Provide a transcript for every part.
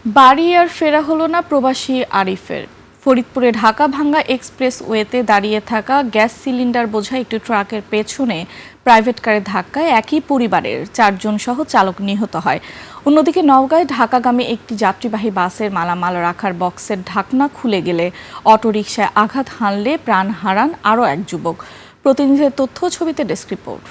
বাড়ি আর ফেরা হলো না প্রবাসী আরিফের। ফরিদপুরে ঢাকা ভাঙ্গা এক্সপ্রেসওয়েতে দাঁড়িয়ে থাকা গ্যাস সিলিন্ডার বোঝাই একটি ট্রাকের পেছনে প্রাইভেট কারের ধাক্কায় একই পরিবারের 4 জন সহ চালক নিহত হয়। অন্যদিকে নওগাঁয় ঢাকাগামী একটি যাত্রীবাহী বাসের মালামাল রাখার বক্সের ঢাকনা খুলে গেলে অটোরিকশায় আঘাত হানলে প্রাণ হারান আরও এক যুবক। প্রতিনিধিদের তথ্য ছবিতে ডেস্ক রিপোর্ট।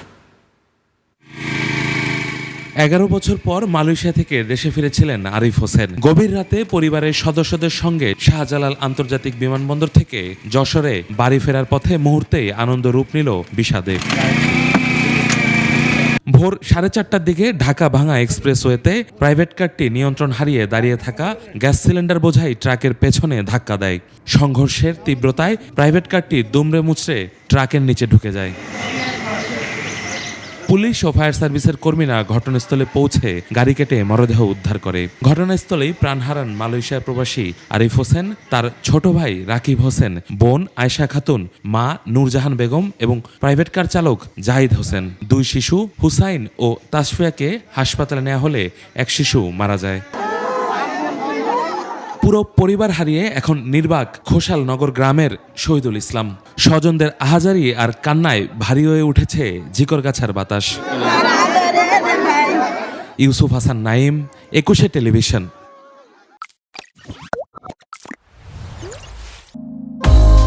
11 বছর পর মালয়েশিয়া থেকে দেশে ফিরেছিলেন আরিফ হোসেন। গভীর রাতে পরিবারের সদস্যদের সঙ্গে শাহজালাল আন্তর্জাতিক বিমানবন্দর থেকে যশোরে বাড়ি ফেরার পথে মুহূর্তেই আনন্দ রূপ নিল বিষাদে। ভোর 4:30টার দিকে ঢাকা ভাঙ্গা এক্সপ্রেসওয়েতে প্রাইভেট কারটি নিয়ন্ত্রণ হারিয়ে দাঁড়িয়ে থাকা গ্যাস সিলিন্ডার বোঝাই ট্রাকের পেছনে ধাক্কা দেয়। সংঘর্ষের তীব্রতায় প্রাইভেট কারটি দুমড়ে মুচড়ে ট্রাকের নিচে ঢুকে যায়। পুলিশ ও ফায়ার সার্ভিসের কর্মীরা ঘটনাস্থলে পৌঁছে গাড়ি কেটে মরদেহ উদ্ধার করে। ঘটনাস্থলেই প্রাণ হারান মালয়েশিয়া প্রবাসী আরিফ হোসেন, তার ছোট ভাই রাকিব হোসেন, বোন আয়েশা খাতুন, মা নূরজাহান বেগম এবং প্রাইভেট কার চালক জাহিদ হোসেন। 2 শিশু হুসাইন ও তাসফিয়াকে হাসপাতালে নেওয়া হলে এক শিশু মারা যায়। পুরো পরিবার হারিয়ে এখন নির্বাক খোসালনগর গ্রামের শহীদুল ইসলাম। স্বজনদের আহাজারি আর কান্নায় ভারী হয়ে উঠেছে ঝিকরগাছার বাতাস। ইউসুফ হাসান নাইম, 21 টেলিভিশন।